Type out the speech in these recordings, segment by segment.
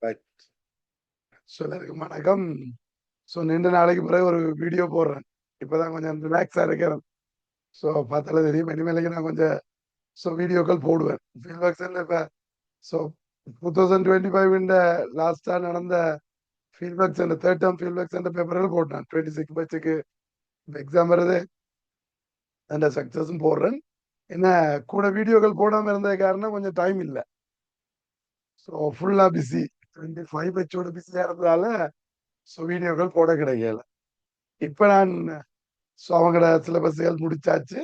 Right. So எல்லாருக்கும் வணக்கம். So நீண்ட நாளைக்கு பிறகு ஒரு வீடியோ போடுறேன். இப்போதான் கொஞ்சம் ரிலாக்ஸாக இருக்கிறேன். ஸோ பார்த்தாலே தெரியும், இனிமேலுக்கு நான் கொஞ்சம் வீடியோக்கள் போடுவேன். ஃபீல்பாக்ஸில் இப்போ ஸோ 2025 லாஸ்ட்டாக நடந்த ஃபீல்பாக்ஸ் தேர்ட் டேர்ம் ஃபீல்பாக்ஸ் பேப்பர்கள் போட்டேன். 26 பேட்சுக்கு எக்ஸாம் வருது. அந்த சக்ஸஸும் போடுறேன். என்ன கூட வீடியோக்கள் போடாமல் இருந்த காரணம் கொஞ்சம் டைம் இல்லை. ஸோ ஃபுல்லாக பிஸி. 25 பேட்சோட பிஸியாக இருந்ததால வீடியோக்கள் போட கிடைக்கல. இப்ப நான் அவங்களோட சிலபஸ்கள் முடிச்சாச்சு.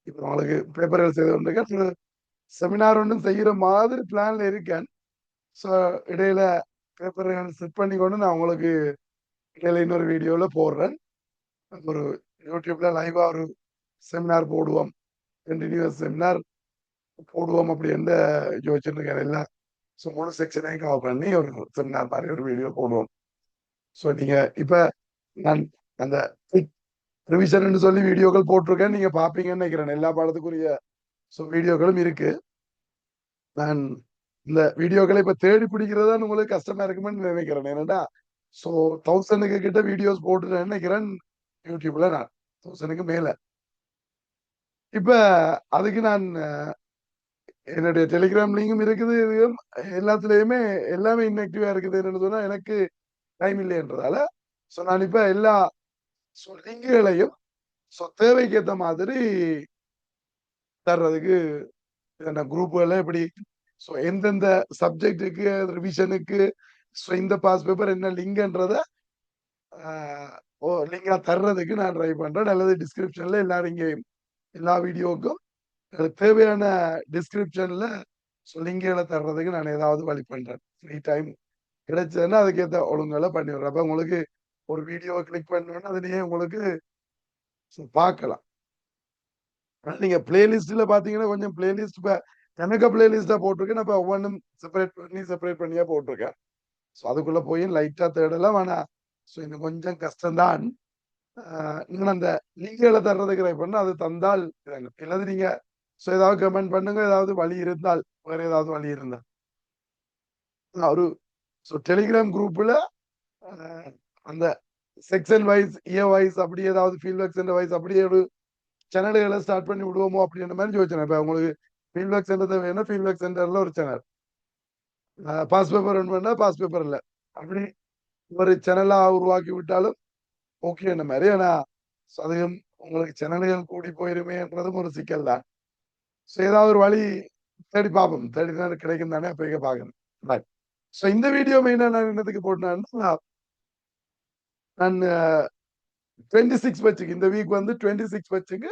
இப்ப அவங்களுக்கு பேப்பர்கள் செய்து கொண்டிருக்கேன். செமினார் ஒன்றும் செய்யற மாதிரி பிளான்ல இருக்கேன். ஸோ இடையில பேப்பர்கள் செட் பண்ணி கொண்டு நான் உங்களுக்கு இடையில இன்னொரு வீடியோல போடுறேன். ஒரு யூடியூப்ல லைவா ஒரு செமினார் போடுவோம், கண்டினியூஸ் செமினார் போடுவோம் அப்படின்னு யோசிச்சுட்டு இருக்கேன். எல்லாம் முழு செக்ஷனையும் கவர் பண்ணி ஒரு செமினார் மாதிரி ஒரு வீடியோ போடுவோம். ஸோ நீங்க இப்ப நான் அந்த ரிவிஷன் சொல்லி வீடியோக்கள் போட்டிருக்கேன், நீங்க பாப்பீங்கன்னு நினைக்கிறேன். எல்லா பாடத்துக்குரிய வீடியோக்களும் இருக்கு. நான் இந்த வீடியோக்களை இப்ப தேடி பிடிக்கிறதா உங்களுக்கு கஷ்டமா இருக்குமென்னு நினைக்கிறேன். ஏன்னா 1000 கிட்ட வீடியோஸ் போட்டு நினைக்கிறேன் யூடியூப்ல. நான் 1000 மேல. இப்ப அதுக்கு நான் என்னுடைய டெலிகிராம் லிங்கும் இருக்குது. எல்லாத்துலயுமே எல்லாமே இன்ஆக்டிவா இருக்குது. என்னன்னு சொன்னா எனக்கு டைம் இல்லைன்றதால நான் இப்ப எல்லா லிங்குகளையும் தேவைக்கு ஏற்ற மாதிரி தர்றதுக்கு குரூப்புகளை எப்படி எந்தெந்த சப்ஜெக்டுக்கு ரிவிஷனுக்கு இந்த பாஸ் பேப்பர் என்ன லிங்க்ன்றத லிங்கா தர்றதுக்கு நான் ட்ரை பண்றேன். அல்லது டிஸ்கிரிப்ஷன்ல எல்லாரும் எல்லா வீடியோவுக்கும் தேவையான டிஸ்கிரிப்ஷன்ல லிங்குகளை தர்றதுக்கு நான் ஏதாவது வழி பண்றேன். ஃப்ரீ டைம் கிடைச்சதுன்னா அதுக்கேற்ற ஒழுங்குகளை பண்ணிடுறேன். அப்ப உங்களுக்கு ஒரு வீடியோவை கிளிக் பண்ணோன்னா அதுலயே உங்களுக்கு பார்க்கலாம். நீங்க பிளேலிஸ்ட்ல பாத்தீங்கன்னா கொஞ்சம் பிளேலிஸ்ட் எனக்கு பிளேலிஸ்டா போட்டிருக்கேன். அப்ப ஒவ்வொன்றும் செப்பரேட் பண்ணியா போட்டிருக்கேன். அதுக்குள்ள போய் லைட்டா தேடலாம். ஆனா இன்னும் கொஞ்சம் கஷ்டம்தான். நீங்க அந்த லிங்குகளை தர்றதுக்கு ட்ரை பண்ண அது தந்தால் அல்லது நீங்க ஏதாவது கமெண்ட் பண்ணுங்க. ஏதாவது வழி இருந்தால், வேற ஏதாவது வழி இருந்தால் ஒரு டெலிகிராம் குரூப்ல அந்த செக்ஷன் வைஸ், இயர் வைஸ், அப்படி ஏதாவது ஃபீல்ட் வைஸ் அப்படியே ஒரு சேனல்களை ஸ்டார்ட் பண்ணி விடுவோமோ அப்படின்ற மாதிரி யோசிச்சேன். இப்ப உங்களுக்கு ஃபீல்ட்பேக் சென்டர் தேவைன்னா ஃபீல்ட்பேக் சென்டர்ல ஒரு சேனல், பாஸ் பேப்பர் ஒன்று பண்ணா பாஸ் பேப்பர் இல்லை, அப்படி ஒரு சேனலா உருவாக்கி விட்டாலும் ஓகே என்ன மாதிரி. ஆனா அதுவும் உங்களுக்கு சேனல்கள் கூடி போயிருமேன்றதும் ஒரு சிக்கல் தான். ஏதாவது ஒரு வழி தேடி பார்ப்போம். தேடி கிடைக்கும் தானே, அப்ப பார்க்கணும். இந்த வீடியோ மெயினா நான் என்னத்துக்கு போட்டேன்னா, நான் 26 பட்சுக்கு இந்த வீக் 26 பட்சுக்கு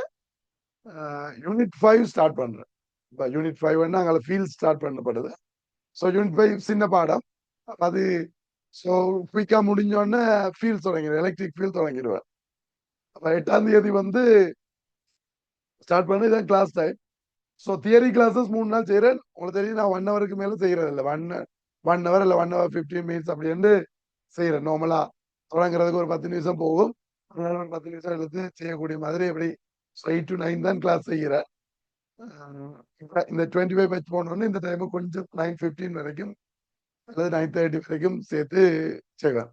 யூனிட் 5 ஸ்டார்ட் பண்றேன். யூனிட் 5 அங்கே ஃபீல்ட் ஸ்டார்ட் பண்ணப்படுது. யூனிட் 5 சின்ன பாடம். அது குயிக்கா முடிஞ்சோடனே ஃபீல்ட் தொடங்கிடுவேன், எலக்ட்ரிக் ஃபீல்ட் தொடங்கிடுவேன். அப்ப 8ஆம் தேதி ஸ்டார்ட் பண்ணி இதான் கிளாஸ் டைம். தியரி கிளாஸஸ் 3 நாள் செய்யறேன். உங்களுக்கு தெரியும், நான் 1 ஹவருக்கு மேல செய்யறது இல்லை. 1 ஹவர் இல்ல 1 ஹவர் 15 மினிட்ஸ் அப்படி என்று செய்யறேன். நார்மலா தொடங்குறதுக்கு ஒரு 10 நிமிஷம் போகும். 10 நிமிஷம் எடுத்து செய்யக்கூடிய மாதிரி எப்படி 8 to 9 தான் கிளாஸ் செய்கிறேன். இந்த 25 பேட்ச் போனோன்னு இந்த டைம் கொஞ்சம் 9:15 வரைக்கும் அல்லது 9:30 வரைக்கும் சேர்த்து செய்வேன்.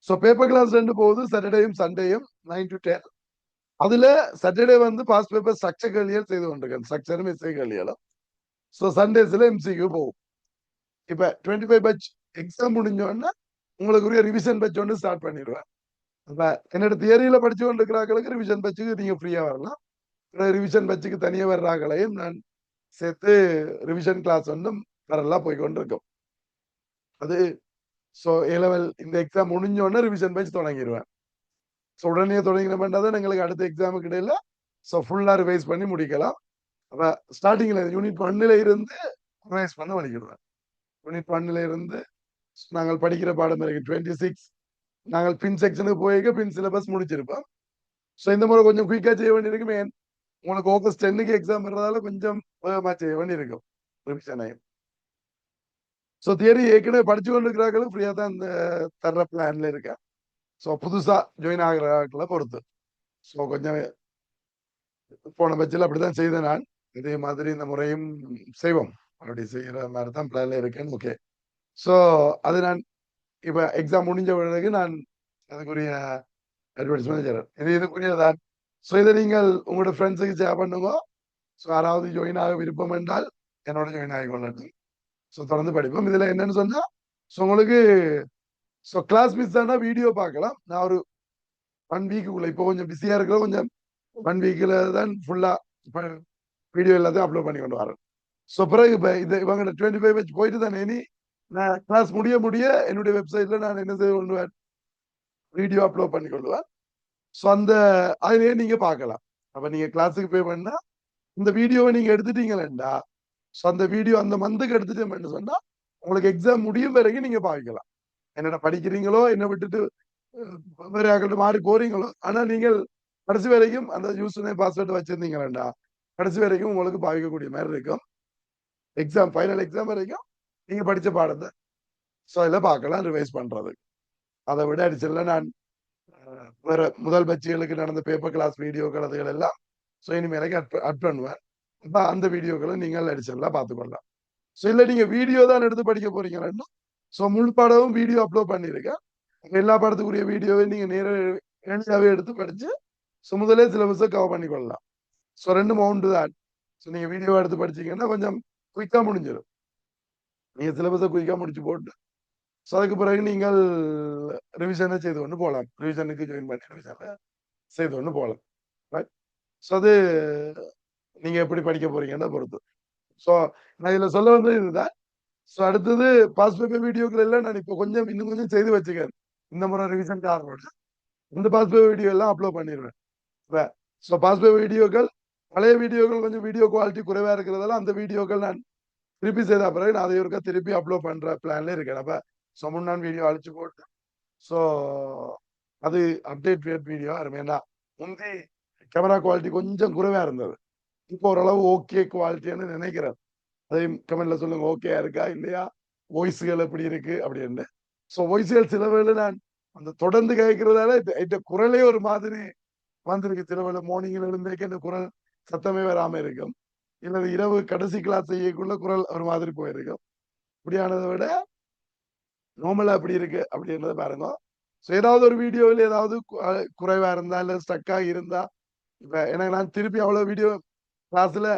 பேப்பர் கிளாஸ் 2 போகுது, சாட்டர்டேயும் சண்டேயும் 9 to 10. அதுல சாட்டர்டே பாஸ் பேப்பர் ஸ்ட்ரக்சர் கேள்விகள் செய்து கொண்டிருக்கேன், ஸ்ட்ரக்சரும் எஸ்ஐ கேள்விகளும். சண்டேஸ்ல எம்சிக்யூ போகும். இப்ப 25 பேட்ச் எக்ஸாம் முடிஞ்சோன்னா உங்களுக்குரிய ரிவிஷன் பேட்ச் ஒன்று ஸ்டார்ட் பண்ணிடுவேன். அப்ப என்னோட தியரியில படிச்சு கொண்டிருக்கிறார்களுக்கு ரிவிஷன் பேட்சுக்கு நீங்க ஃப்ரீயா வரலாம். ரிவிஷன் பேட்சுக்கு தனியாக வர்றாங்களையும் நான் சேர்த்து ரிவிஷன் கிளாஸ் வரலாம் போய் கொண்டிருக்கும். அது ஏ லெவல் இந்த எக்ஸாம் முடிஞ்சோடனே ரிவிஷன் பேட்ச் தொடங்கிடுவேன். உடனே தொடங்கினோம்னா எங்களுக்கு அடுத்த எக்ஸாமுக்கு இடையில ஃபுல்லா ரிவைஸ் பண்ணி முடிக்கலாம். அப்ப ஸ்டார்டிங்ல யூனிட் 1ல இருந்து ரிவைஸ் பண்ண வலிக்கிடுவேன். யூனிட் 1ல இருந்து நாங்கள் படிக்கிற பாடம் இருக்கு 26. நாங்கள் பின் செக்ஷனுக்கு போயிருக்க பின் சிலபஸ் முடிச்சிருப்போம். இந்த முறை கொஞ்சம் குயிக்கா செய்ய வேண்டியிருக்குமே. உங்களுக்கு ஆகஸ்ட் 10க்கு எக்ஸாம் வர்றதால கொஞ்சம் வேகமா செய்ய வேண்டியிருக்கும் ரிவிஷனையும். தியரி ஏற்கனவே படிச்சு கொண்டு இருக்கிறார்களும் ஃப்ரீயா தான் இந்த தர்ற பிளான்ல இருக்கேன். புதுசா ஜாயின் ஆகிறார்களை பொறுத்து கொஞ்சம் போன பட்சத்தில் அப்படித்தான் செய்தேன் நான். இதே மாதிரி இந்த முறையும் செய்வோம். அப்படி செய்யற மாதிரி தான் பிளான்ல இருக்கேன். ஓகே, ஸோ அது நான் இப்ப எக்ஸாம் முடிஞ்ச பிறகு நான் அதுக்குரிய அட்வர்டைஸ்மெண்ட் செய்றேன். இதுக்குரியதான். ஸோ இதை நீங்கள் உங்களோட ஃப்ரெண்ட்ஸுக்கு ஷேர் பண்ணுங்க. ஸோ யாராவது ஜாயின் ஆக விருப்பம் என்றால் என்னோட ஜாயின் ஆகி கொள்ளட்டும். ஸோ தொடர்ந்து படிப்போம். இதுல என்னன்னு சொன்னா, ஸோ உங்களுக்கு ஸோ கிளாஸ் மிஸ் ஆனா வீடியோ பார்க்கலாம். நான் ஒரு 1 வீக்குள்ள இப்போ கொஞ்சம் பிஸியா இருக்கிற கொஞ்சம் 1 வீக்ல தான் ஃபுல்லா வீடியோ எல்லாத்தையும் அப்லோட் பண்ணி கொண்டு வரேன். ஸோ பிறகு இப்ப இது இவங்க 25 வச்சு போயிட்டு தானே இனி நான் கிளாஸ் முடிய முடிய என்னுடைய வெப்சைட்ல நான் என்ன செய்து கொள்வேன், வீடியோ அப்லோட் பண்ணி கொள்வேன். ஸோ அந்த அதிலேயே நீங்க பார்க்கலாம். அப்ப நீங்க கிளாஸுக்கு பே பண்ணா இந்த வீடியோவை நீங்க எடுத்துட்டீங்களா, ஸோ அந்த வீடியோ அந்த மந்த்துக்கு எடுத்துட்டோம்னு சொன்னா உங்களுக்கு எக்ஸாம் முடியும் வரைக்கும் நீங்க பாவிக்கலாம். என்னடா படிக்கிறீங்களோ என்ன விட்டுட்டு வேற யார்கிட்ட மாறி போறீங்களோ, ஆனா நீங்கள் கடைசி வரைக்கும் அந்த யூசர் நேம் பாஸ்வேர்டு வச்சிருந்தீங்களா, கடைசி வரைக்கும் உங்களுக்கு பாவிக்கக்கூடிய மாதிரி இருக்கும். எக்ஸாம் ஃபைனல் எக்ஸாம் வரைக்கும் நீங்க படிச்ச பாடத்தை ஸோ அதில் பார்க்கலாம் ரிவைஸ் பண்றது. அதை விட அடிச்சல நான் வேற முதல் பட்சிகளுக்கு நடந்த பேப்பர் கிளாஸ் வீடியோக்கள் அதுகள் எல்லாம் ஸோ இனிமேலைக்கு அட் பண்ணுவேன். அப்ப அந்த வீடியோக்களை நீங்கள் அடிச்சலாம் பார்த்துக்கொள்ளலாம். ஸோ இல்லை நீங்க வீடியோ தான் எடுத்து படிக்க போறீங்கன்னா ஸோ முழு பாடமும் வீடியோ அப்லோட் பண்ணியிருக்கேன். எல்லா பாடத்துக்குரிய வீடியோவை நீங்க நேரடியாவே எடுத்து படிச்சு ஸோ முதலே சிலபஸை கவர் பண்ணி கொள்ளலாம். ஸோ 2 மவுண்ட் தான். ஸோ நீங்க வீடியோ எடுத்து படிச்சீங்கன்னா கொஞ்சம் குயிக்கா முடிஞ்சிடும். நீங்க சிலபஸை குயிக்கா முடிச்சு போட்டு ஸோ அதுக்கு பிறகு நீங்கள் ரிவிஷனை செய்து கொண்டு போகலாம். ரிவிஷனுக்கு ஜாயின் பண்ணி ரிவிஷனை செய்து கொண்டு போகலாம். ரைட். ஸோ அது நீங்க எப்படி படிக்க போறீங்கன்னு பொறுத்து. ஸோ நான் இதுல சொல்ல வந்தது இதுதான். ஸோ அடுத்தது பாஸ் பேப்பர் வீடியோக்கள் எல்லாம் நான் இப்போ கொஞ்சம் இன்னும் கொஞ்சம் செய்து வச்சுக்கிறேன். இந்த முறை ரிவிஷன் காரணோட இந்த பாஸ் பேப்பர் வீடியோ எல்லாம் அப்லோட் பண்ணிடுவேன். ஸோ பாஸ் பேப்பர் வீடியோக்கள் பழைய வீடியோக்கள் கொஞ்சம் வீடியோ குவாலிட்டி குறைவா இருக்கிறதால அந்த வீடியோக்கள் நான் திருப்பி செய்த பிறகு நான் அதை ஒருக்கா திருப்பி அப்லோட் பண்ற பிளான்ல இருக்கேன். அப்ப ஸோ முன்னாடி வீடியோ அழிச்சு போட்டு ஸோ அது அப்டேட் வீடியோ அருமையா முந்தி கேமரா குவாலிட்டி கொஞ்சம் குறைவா இருந்தது. இப்போ ஓரளவு ஓகே குவாலிட்டின்னு நினைக்கிறேன். அதையும் கமெண்ட்ல சொல்லுங்க, ஓகேயா இருக்கா இல்லையா, வாய்ஸ்கள் எப்படி இருக்கு அப்படின்னு. ஸோ வாய்ஸ்கள் சில வேளை நான் அந்த தொடர்ந்து கேட்கறதால இந்த குரலே ஒரு மாதிரி வந்திருக்கு. சில வேளை மார்னிங்ல இருந்தேக்கு இந்த குரல் சத்தமே வராம இருக்கும். இல்லது இரவு கடைசி கிளாஸ் செய்யக்குள்ள குரல் ஒரு மாதிரி போயிருக்கும். இப்படியானதை விட நார்மலா எப்படி இருக்கு அப்படின்றத பாருங்க. ஸோ ஏதாவது ஒரு வீடியோவில் ஏதாவது குறைவா இருந்தா இல்ல ஸ்டக்கா இருந்தா, இப்ப எனக்கு நான் திருப்பி அவ்வளவு வீடியோ கிளாஸ்ல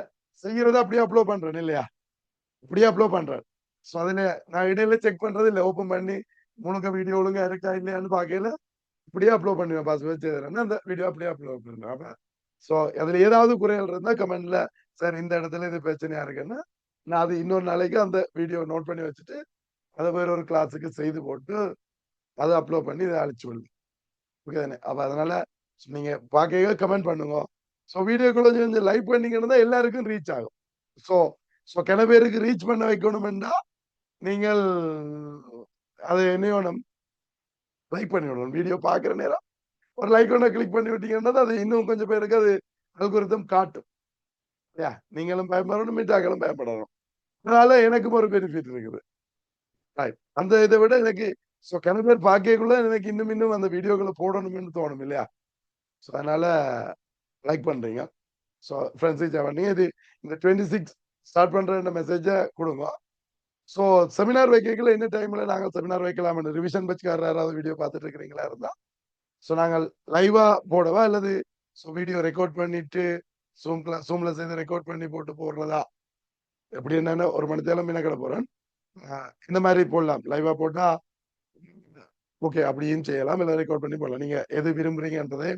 செய்யறத அப்படியே அப்லோட் பண்றேன் இல்லையா, இப்படியே அப்லோட் பண்றேன். ஸோ அதுல நான் இடையில செக் பண்றது இல்லை, ஓப்பன் பண்ணி முழுக்க வீடியோ ஒழுங்கா இருக்கா இல்லையான்னு பார்க்கல, இப்படியே அப்லோட் பண்ணுவேன். பாஸ்வேர்ட் செய்யறேன்னா அந்த வீடியோ அப்படியே அப்லோட் பண்ணுவேன். ஸோ அதுல ஏதாவது குறைகள் இருந்தா கமெண்ட்ல சார் இந்த இடத்துல இது பிரச்சனையா இருக்குன்னு நான் அது இன்னொரு நாளைக்கு அந்த வீடியோ நோட் பண்ணி வச்சுட்டு அதை வேற ஒரு கிளாஸுக்கு செய்து போட்டு அதை அப்லோட் பண்ணி இதை அழிச்சு விடுவேன். ஓகே தானே? அப்ப அதனால நீங்க பார்க்க கமெண்ட் பண்ணுங்க. ஸோ வீடியோக்குள்ள கொஞ்சம் லைக் பண்ணீங்கன்னா தான் எல்லாருக்கும் ரீச் ஆகும். ஸோ ஸோ கிண பேருக்கு ரீச் பண்ண வைக்கணும்னா நீங்கள் அதை என்ன வேணும், லைக் பண்ணி விடணும். வீடியோ பார்க்குற நேரம் ஒரு லைக் ஒன்று கிளிக் பண்ணி விட்டீங்கன்னா அது இன்னும் கொஞ்சம் பேருக்கு அது அல்கோரிதம் காட்டும். இல்லையா? நீங்களும் பயப்படணும், மீட்டாக்களும் பயப்படணும். அதனால எனக்கும் ஒரு பெனிஃபிட் இருக்குது. ரைட். அந்த இதை விட எனக்கு ஸோ கிண பேர் பார்க்கக்குள்ள எனக்கு இன்னும் இன்னும் அந்த வீடியோக்களை போடணும்னு தோணும் இல்லையா? ஸோ அதனால லைக் பண்றீங்க. ஸோ ஃப்ரெண்ட்ஸுக்கு ஷேர் பண்ணி இது இந்த 26 ஸ்டார்ட் பண்ற மெசேஜை கொடுங்க. ஸோ செமினார் வைக்கல என்ன டைம்ல நாங்கள் செமினார் வைக்கலாம்னு ரிவிஷன் பச்சுக்காரர் யாராவது வீடியோ பார்த்துட்டு இருக்கிறீங்களா இருந்தா ஸோ நாங்கள் லைவா போடவா அல்லது ஸோ வீடியோ ரெக்கார்ட் பண்ணிட்டு ஜூம்ல சேர்ந்து ரெக்கார்ட் பண்ணி போட்டு போடுறதா எப்படி என்னன்னு ஒரு மணி தேலம் மீனக்கடை போறேன். இந்த மாதிரி போடலாம், லைவா போட்டா ஓகே அப்படின்னு செய்யலாம், இல்லை ரெக்கார்ட் பண்ணி போடலாம். நீங்க எது விரும்புறீங்கன்றதை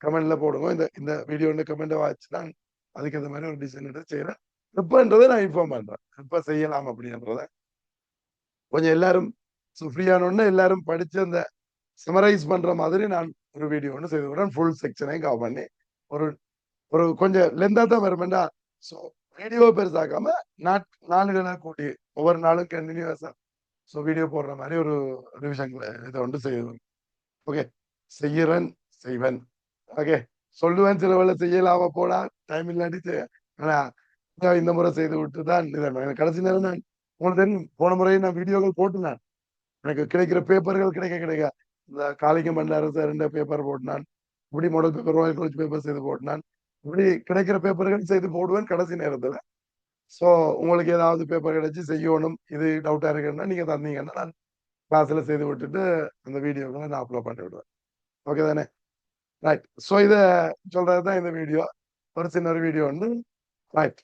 கமெண்ட்ல போடுங்க. இந்த இந்த வீடியோ கமெண்ட் வாட்ச் தான் அதுக்கு இந்த மாதிரி ஒரு டிசைன் எடுத்து செய்யறேன். எப்பன்றதை நான் இன்ஃபார்ம் பண்றேன், எப்ப செய்யலாம் அப்படின்றத. கொஞ்சம் எல்லாரும் ஃப்ரீயானோடனே எல்லாரும் படிச்சு அந்த சமரைஸ் பண்ற மாதிரி நான் ஒரு வீடியோ ஒன்று செய்து விடுறேன். ஃபுல் செக்ஷனையும் கவர் பண்ணி ஒரு ஒரு கொஞ்சம் லெந்தா தான் வருமெண்டா. ஸோ வீடியோ பெருசாக்காம நாளுகளை கூட்டி ஒவ்வொரு நாளும் கண்டினியூஸா ஸோ வீடியோ போடுற மாதிரி ஒரு ரிவிஷன் இதை ஒன்று செய்வேன். ஓகே, செய்யறேன் செய்வேன். ஓகே, சொல்லுவேன் சில வேலை செய்யலாம போடா டைம் இல்லாட்டி ஆனா இந்த முறை செய்து விட்டு தான் எனக்கு கடைசி நேரம் நான் உங்களுக்கு தெரியும் போன முறையும் நான் வீடியோக்கள் போட்டுனேன். எனக்கு கிடைக்கிற பேப்பர்கள் கிடைக்க இந்த காளிங்கம் பண்டாரசு 2 பேப்பர் போட்டினான், இப்படி model paper Royal college paper செய்து போட்டினான், இப்படி கிடைக்கிற பேப்பர்கள் செய்து போடுவேன் கடைசி நேரத்துல. ஸோ உங்களுக்கு ஏதாவது பேப்பர் கிடைச்சு செய்யணும், இது டவுட்டா இருக்குன்னா நீங்க தந்தீங்கன்னா நான் கிளாஸ்ல செய்து விட்டுட்டு அந்த வீடியோக்களை நான் அப்லோட் பண்ணி விடுவேன். ஓகே தானே? ரைட். ஸோ இத சொல்றது தான் இந்த வீடியோ. ஒரு சின்ன ஒரு வீடியோ வந்து ரைட்.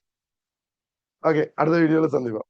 ஓகே. அடுத்த வீடியோல சந்திப்போம்.